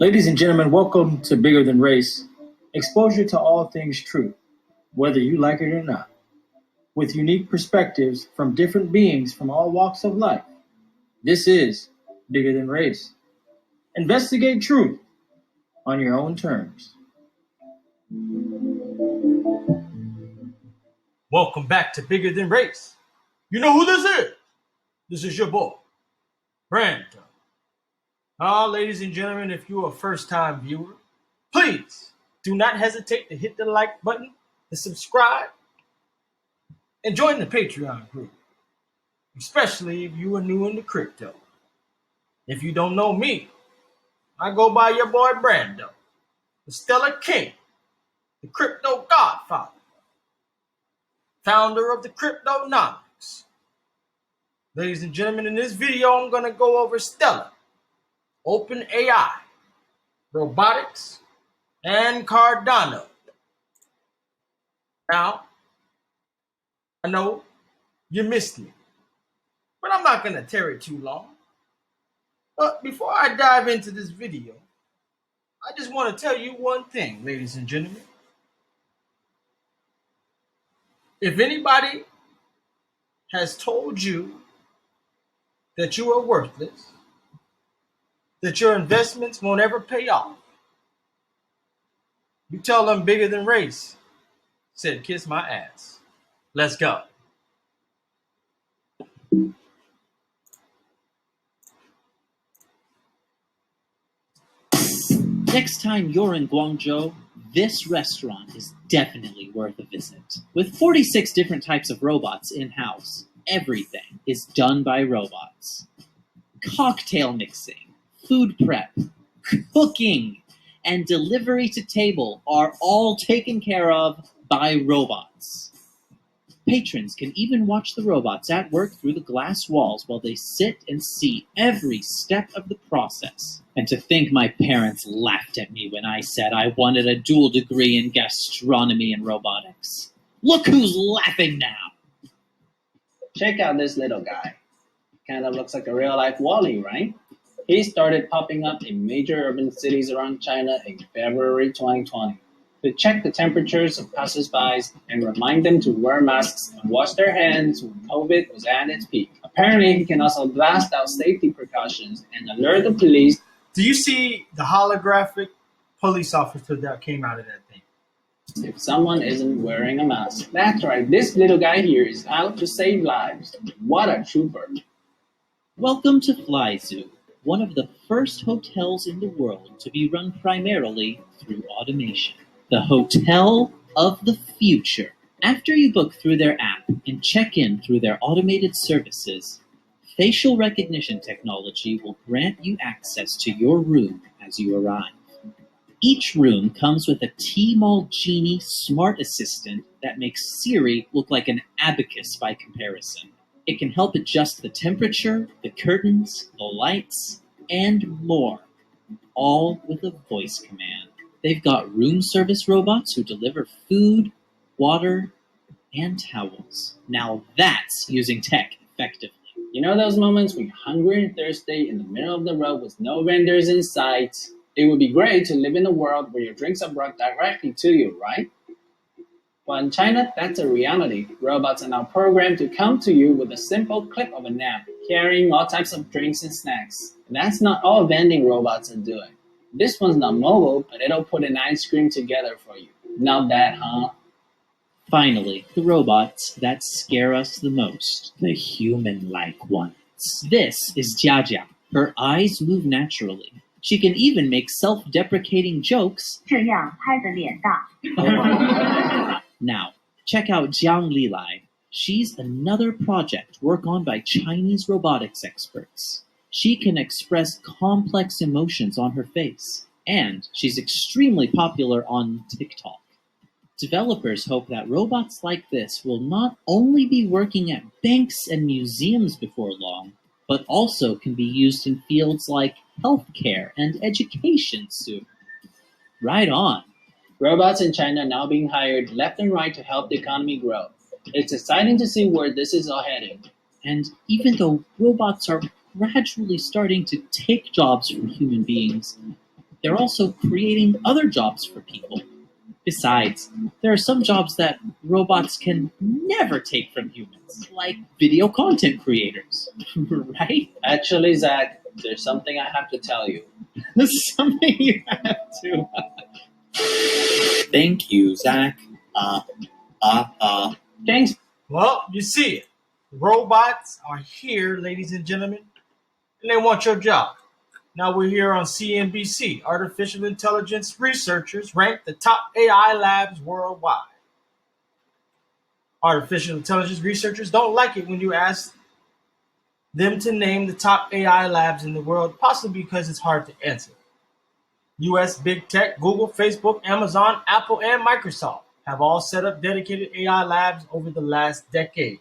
Ladies and gentlemen, welcome to Bigger Than Race, exposure to all things truth, whether you like it or not, with unique perspectives from different beings from all walks of life. This is Bigger Than Race. Investigate truth on your own terms. Welcome back to Bigger Than Race. You know who this is? This is your boy, Brandon. Ladies and gentlemen, if you're a first-time viewer, please do not hesitate to hit the like button and subscribe and join the Patreon group, especially if you are new into crypto. If you don't know me, I go by your boy Brando, the Stellar King, the Crypto Godfather, founder of the Cryptonomics. Ladies and gentlemen, in this video, I'm going to go over Stellar, Openai, robotics, and Cardano. Now, I know you missed me, but I'm not going to tarry too long. But before I dive into this video, I just want to tell you one thing, ladies and gentlemen. If anybody has told you that you are worthless, that your investments won't ever pay off, you tell them Bigger Than Race said kiss my ass. Let's go. Next time you're in Guangzhou, this restaurant is definitely worth a visit. With 46 different types of robots in-house, everything is done by robots. Cocktail mixing, food prep, cooking, and delivery to table are all taken care of by robots. Patrons can even watch the robots at work through the glass walls while they sit and see every step of the process. And to think my parents laughed at me when I said I wanted a dual degree in gastronomy and robotics. Look who's laughing now! Check out this little guy. Kind of looks like a real-life Wall-E, right? He started popping up in major urban cities around China in February 2020 to check the temperatures of passers-by and remind them to wear masks and wash their hands when COVID was at its peak. Apparently, he can also blast out safety precautions and alert the police. Do you see the holographic police officer that came out of that thing? If someone isn't wearing a mask. That's right, this little guy here is out to save lives. What a trooper. Welcome to Fly Zoo, one of the first hotels in the world to be run primarily through automation. The Hotel of the Future. After you book through their app and check in through their automated services, facial recognition technology will grant you access to your room as you arrive. Each room comes with a T-Mall Genie smart assistant that makes Siri look like an abacus by comparison. It can help adjust the temperature, the curtains, the lights, and more, all with a voice command. They've got room service robots who deliver food, water, and towels. Now that's using tech effectively. You know those moments when you're hungry and thirsty in the middle of the road with no vendors in sight? It would be great to live in a world where your drinks are brought directly to you, right? Well, in China, that's a reality. Robots are now programmed to come to you with a simple click of an app, carrying all types of drinks and snacks. And that's not all vending robots are doing. This one's not mobile, but it'll put an ice cream together for you. Not bad, huh? Finally, the robots that scare us the most, the human-like ones. This is Jiajia. Her eyes move naturally. She can even make self-deprecating jokes. 这样拍的脸大。 Now, check out Jiang Lilai. She's another project worked on by Chinese robotics experts. She can express complex emotions on her face, and she's extremely popular on TikTok. Developers hope that robots like this will not only be working at banks and museums before long, but also can be used in fields like healthcare and education soon. Right on. Robots in China are now being hired left and right to help the economy grow. It's exciting to see where this is all heading. And even though robots are gradually starting to take jobs from human beings, they're also creating other jobs for people. Besides, there are some jobs that robots can never take from humans, like video content creators, right? Actually, Zach, there's something I have to tell you. Something you have to. Thank you, Zach. Thanks. Well, you see it. Robots are here, ladies and gentlemen, and they want your job. Now we're here on CNBC. Artificial intelligence researchers rank the top AI labs worldwide. Artificial intelligence researchers don't like it when you ask them to name the top AI labs in the world, possibly because it's hard to answer. US big tech, Google, Facebook, Amazon, Apple, and Microsoft have all set up dedicated AI labs over the last decade.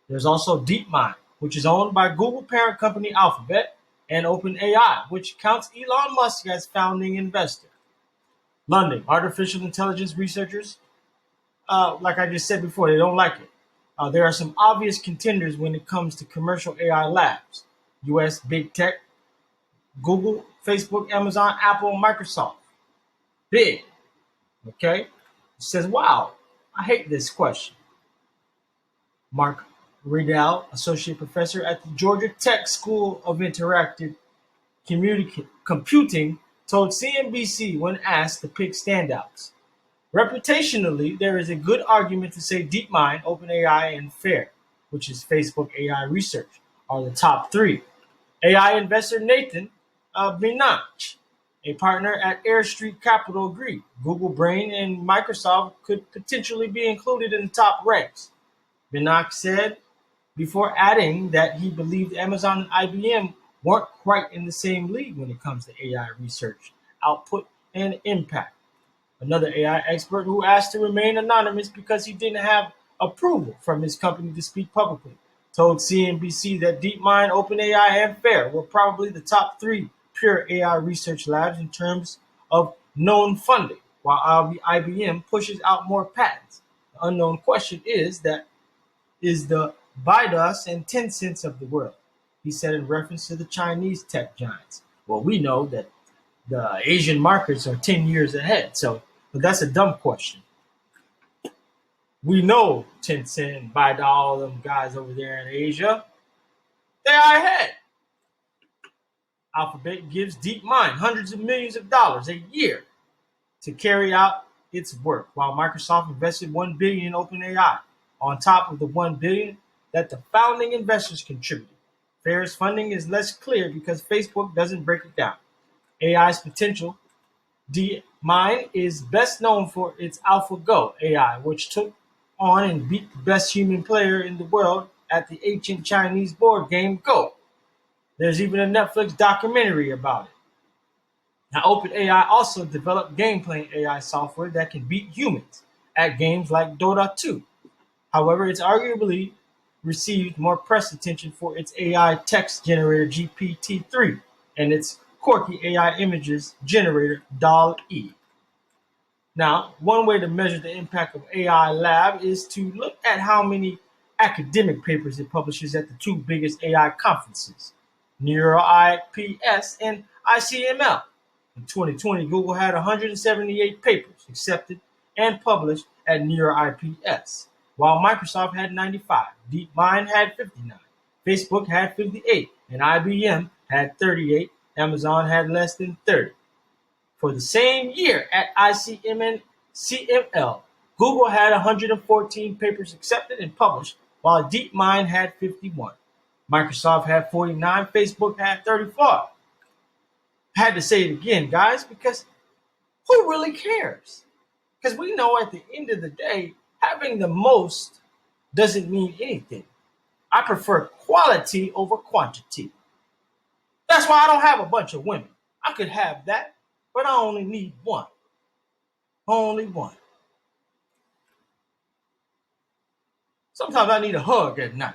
There's also DeepMind, which is owned by Google parent company Alphabet, and Openai, which counts Elon Musk as founding investor. London, artificial intelligence researchers, like I just said before, they don't like it. There are some obvious contenders when it comes to commercial AI labs. US big tech, Google, Facebook, Amazon, Apple, Microsoft. Big. Okay? It says, wow, I hate this question. Mark Riedel, associate professor at the Georgia Tech School of Interactive Computing, told CNBC when asked to pick standouts. Reputationally, there is a good argument to say DeepMind, OpenAI, and FAIR, which is Facebook AI Research, are the top three. AI investor Nathan Benach, a partner at Air Street Capital, agreed. Google Brain and Microsoft could potentially be included in the top ranks. Benach said, before adding that he believed Amazon and IBM weren't quite in the same league when it comes to AI research, output, and impact. Another AI expert who asked to remain anonymous because he didn't have approval from his company to speak publicly told CNBC that DeepMind, OpenAI, and FAIR were probably the top three pure AI research labs in terms of known funding, while IBM pushes out more patents. The unknown question is the Baidu's and Tencent's of the world, he said in reference to the Chinese tech giants. Well, we know that the Asian markets are 10 years ahead, but that's a dumb question. We know Tencent and Baidu, all them guys over there in Asia, they are ahead. Alphabet gives DeepMind hundreds of millions of dollars a year to carry out its work, while Microsoft invested $1 billion in OpenAI, on top of the $1 billion that the founding investors contributed. FAIR's funding is less clear because Facebook doesn't break it down. AI's potential. DeepMind is best known for its AlphaGo AI, which took on and beat the best human player in the world at the ancient Chinese board game Go. There's even a Netflix documentary about it. Now, OpenAI also developed game-playing AI software that can beat humans at games like Dota 2. However, it's arguably received more press attention for its AI text generator GPT-3 and its quirky AI images generator DALL-E. Now, one way to measure the impact of AI Lab is to look at how many academic papers it publishes at the two biggest AI conferences, NeurIPS and ICML. In 2020, Google had 178 papers accepted and published at NeurIPS, while Microsoft had 95, DeepMind had 59, Facebook had 58, and IBM had 38. Amazon had less than 30. For the same year at ICM and CML, Google had 114 papers accepted and published, while DeepMind had 51. Microsoft had 49, Facebook had 34. I had to say it again, guys, because who really cares? Because we know at the end of the day, having the most doesn't mean anything. I prefer quality over quantity. That's why I don't have a bunch of women. I could have that, but I only need one. Only one. Sometimes I need a hug at night.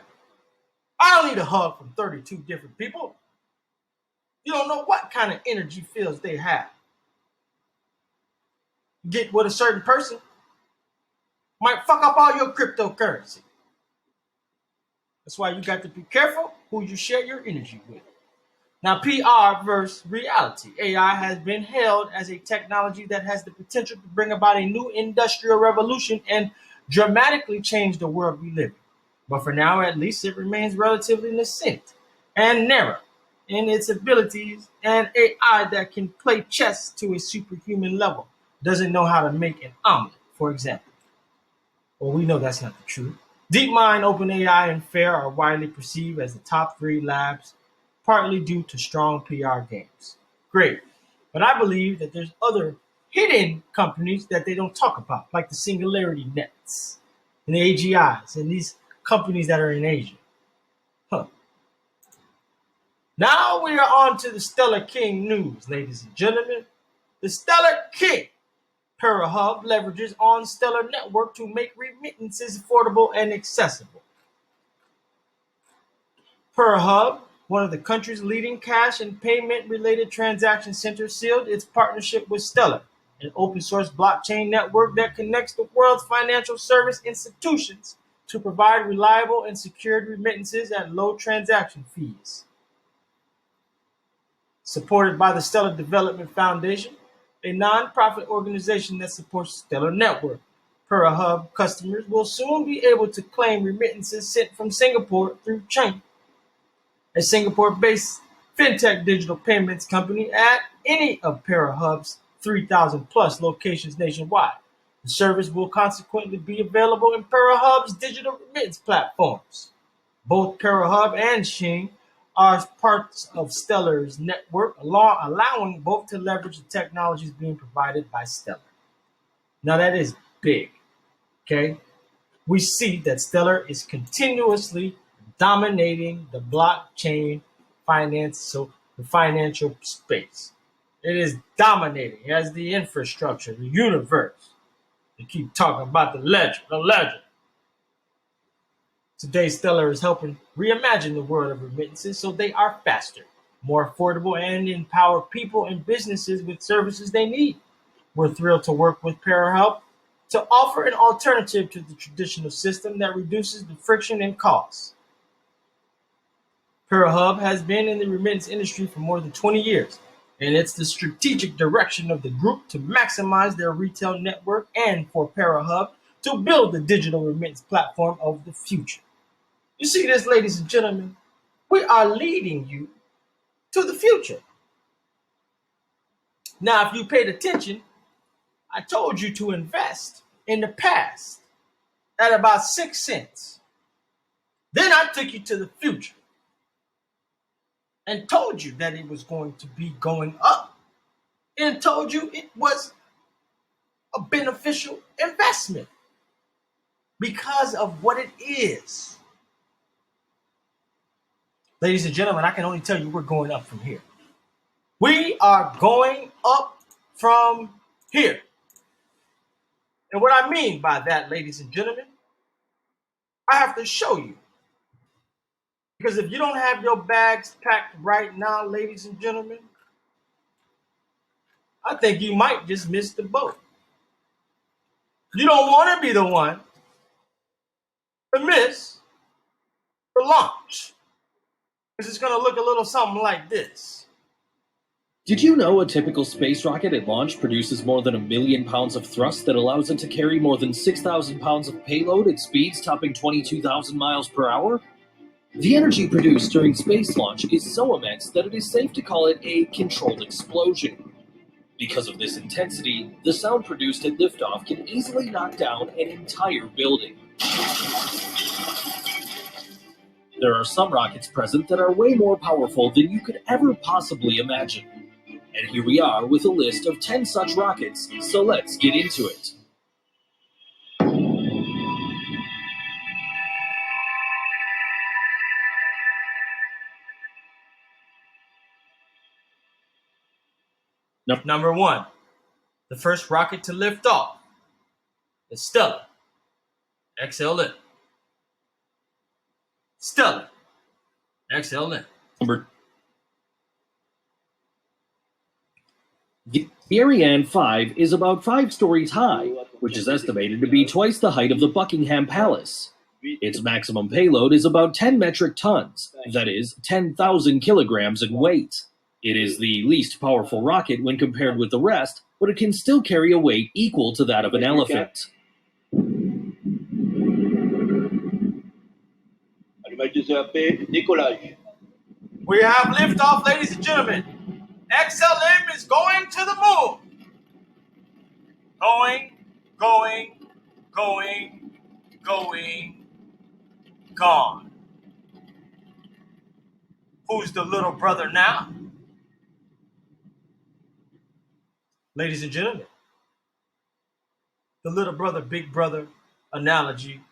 I don't need a hug from 32 different people. You don't know what kind of energy fields they have. Get with a certain person, might fuck up all your cryptocurrency. That's why you got to be careful who you share your energy with. Now, PR versus reality. AI has been hailed as a technology that has the potential to bring about a new industrial revolution and dramatically change the world we live in. But for now, at least, it remains relatively nascent and narrow in its abilities, and AI that can play chess to a superhuman level doesn't know how to make an omelet, for example. Well, we know that's not the truth. DeepMind, OpenAI, and FAIR are widely perceived as the top three labs, partly due to strong PR games. Great. But I believe that there's other hidden companies that they don't talk about, like the Singularity Nets and the AGIs and these companies that are in Asia. Huh. Now we are on to the Stellar King news, ladies and gentlemen. The Stellar King ParaHub leverages on Stellar Network to make remittances affordable and accessible. ParaHub, one of the country's leading cash and payment-related transaction centers, sealed its partnership with Stellar, an open-source blockchain network that connects the world's financial service institutions to provide reliable and secured remittances at low transaction fees. Supported by the Stellar Development Foundation, a nonprofit organization that supports Stellar Network, ParaHub customers will soon be able to claim remittances sent from Singapore through Chain, a Singapore-based fintech digital payments company, at any of ParaHub's 3,000 plus locations nationwide. The service will consequently be available in ParaHub's digital remittance platforms. Both ParaHub and Shing are parts of Stellar's network, allowing both to leverage the technologies being provided by Stellar. Now that is big, okay? We see that Stellar is continuously dominating the blockchain finance, so the financial space. It is dominating. It has the infrastructure, the universe. They keep talking about the ledger, the ledger. Today, Stellar is helping reimagine the world of remittances so they are faster, more affordable, and empower people and businesses with services they need. We're thrilled to work with ParaHub to offer an alternative to the traditional system that reduces the friction and costs. ParaHub has been in the remittance industry for more than 20 years, and it's the strategic direction of the group to maximize their retail network and for ParaHub to build the digital remittance platform of the future. You see this, ladies and gentlemen? We are leading you to the future. Now, if you paid attention, I told you to invest in the past at about 6 cents. Then I took you to the future and told you that it was going to be going up and told you it was a beneficial investment because of what it is. Ladies and gentlemen, I can only tell you we're going up from here. We are going up from here. And what I mean by that, ladies and gentlemen, I have to show you. Because if you don't have your bags packed right now, ladies and gentlemen, I think you might just miss the boat. You don't want to be the one to miss the launch. Because it's going to look a little something like this. Did you know a typical space rocket at launch produces more than 1 million pounds of thrust that allows it to carry more than 6,000 pounds of payload at speeds topping 22,000 miles per hour? The energy produced during space launch is so immense that it is safe to call it a controlled explosion. Because of this intensity, the sound produced at liftoff can easily knock down an entire building. There are some rockets present that are way more powerful than you could ever possibly imagine. And here we are with a list of 10 such rockets, so let's get into it. Number 1, the first rocket to lift off, the Stellar XLN. Stellar XLN. The Ariane 5 is about 5 stories high, which is estimated to be twice the height of the Buckingham Palace. Its maximum payload is about 10 metric tons, that is, 10,000 kilograms in weight. It is the least powerful rocket when compared with the rest, but it can still carry a weight equal to that of an elephant. We have liftoff, ladies and gentlemen. XLM is going to the moon. Going, gone. Who's the little brother now? Ladies and gentlemen, the little brother, big brother analogy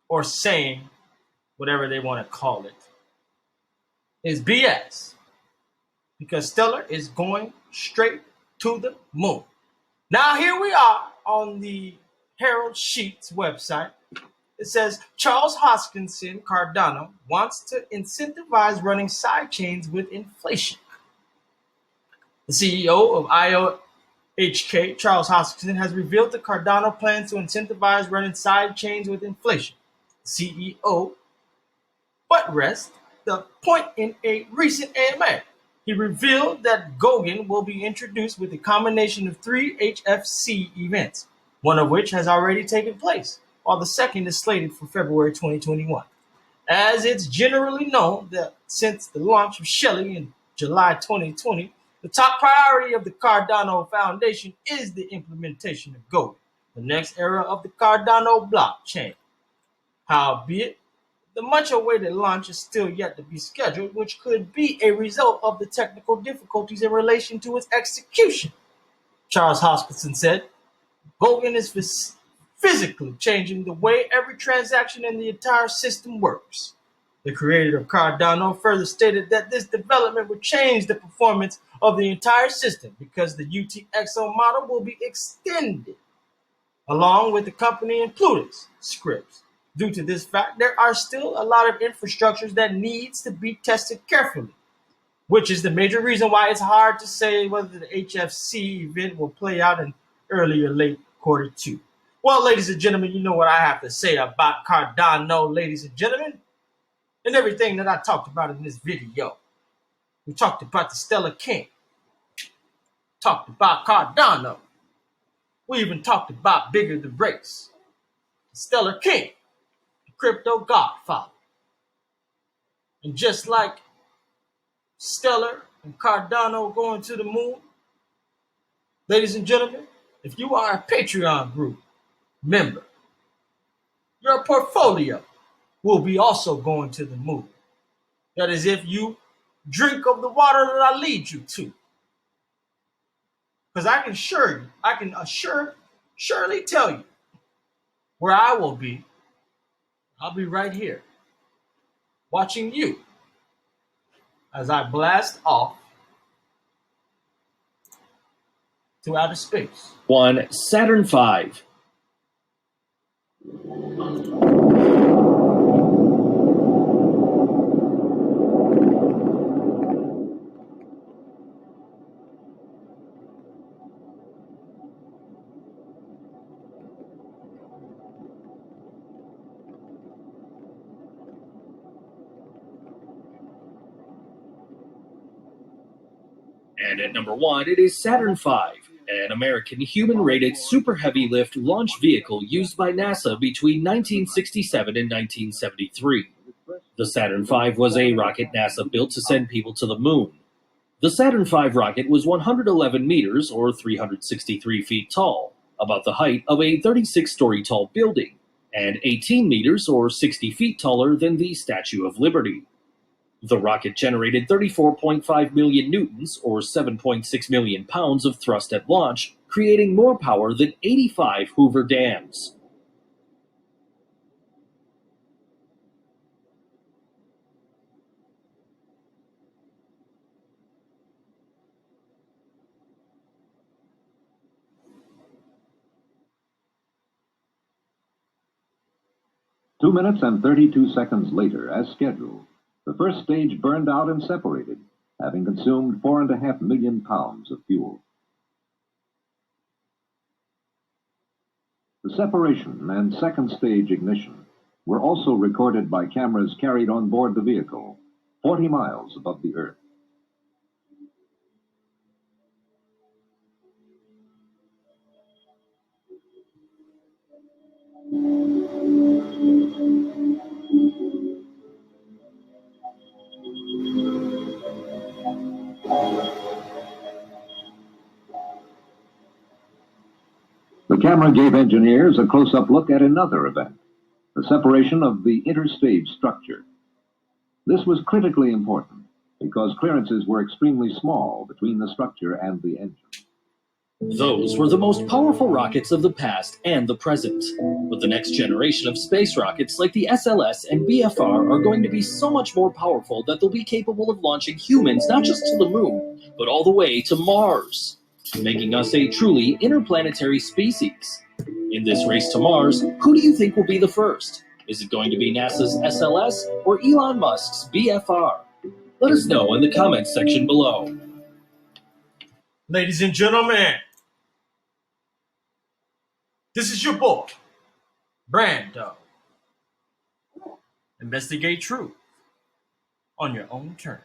or saying, whatever they want to call it, is BS. Because Stellar is going straight to the moon. Now here we are on the Harold Sheets website. It says Charles Hoskinson Cardano wants to incentivize running sidechains with inflation. The CEO of IOHK, Charles Hoskinson, has revealed that Cardano plans to incentivize running sidechains with inflation. The CEO buttressed the point in a recent AMA. He revealed that Gauguin will be introduced with a combination of 3 HFC events, one of which has already taken place, while the second is slated for February 2021. As it's generally known that since the launch of Shelley in July 2020, the top priority of the Cardano Foundation is the implementation of Gauguin, the next era of the Cardano blockchain. Howbeit, the much-awaited launch is still yet to be scheduled, which could be a result of the technical difficulties in relation to its execution. Charles Hoskinson said, Gauguin is physically changing the way every transaction in the entire system works. The creator of Cardano further stated that this development would change the performance of the entire system because the UTXO model will be extended, along with the company and Plutus scripts. Due to this fact, there are still a lot of infrastructures that needs to be tested carefully, which is the major reason why it's hard to say whether the HFC event will play out in early or late quarter two. Well, ladies and gentlemen, you know what I have to say about Cardano, ladies and gentlemen, and everything that I talked about in this video. We talked about the Stellar King, talked about Cardano. We even talked about Bigger the Race, the Stellar King, the crypto godfather. And just like Stellar and Cardano going to the moon, ladies and gentlemen, if you are a Patreon group member, your portfolio will be also going to the moon. That is if you drink of the water that I lead you to. Because I can surely tell you where I will be. I'll be right here watching you as I blast off to outer space. 1. Saturn V. And at number 1, it is Saturn V, an American human-rated super heavy lift launch vehicle used by NASA between 1967 and 1973. The Saturn V was a rocket NASA built to send people to the moon. The Saturn V rocket was 111 meters, or 363 feet tall, about the height of a 36-story tall building, and 18 meters, or 60 feet taller than the Statue of Liberty. The rocket generated 34.5 million newtons, or 7.6 million pounds of thrust at launch, creating more power than 85 Hoover dams. Two minutes and 32 seconds later, as scheduled, the first stage burned out and separated, having consumed 4.5 million pounds of fuel. The separation and second stage ignition were also recorded by cameras carried on board the vehicle, 40 miles above the Earth. The camera gave engineers a close-up look at another event, the separation of the interstage structure. This was critically important because clearances were extremely small between the structure and the engine. Those were the most powerful rockets of the past and the present. But the next generation of space rockets like the SLS and BFR are going to be so much more powerful that they'll be capable of launching humans not just to the moon, but all the way to Mars, making us a truly interplanetary species. In this race to Mars, who do you think will be the first? Is it going to be NASA's SLS or Elon Musk's BFR? Let us know in the comments section below. Ladies and gentlemen, this is your boy, Brando. Investigate truth on your own terms.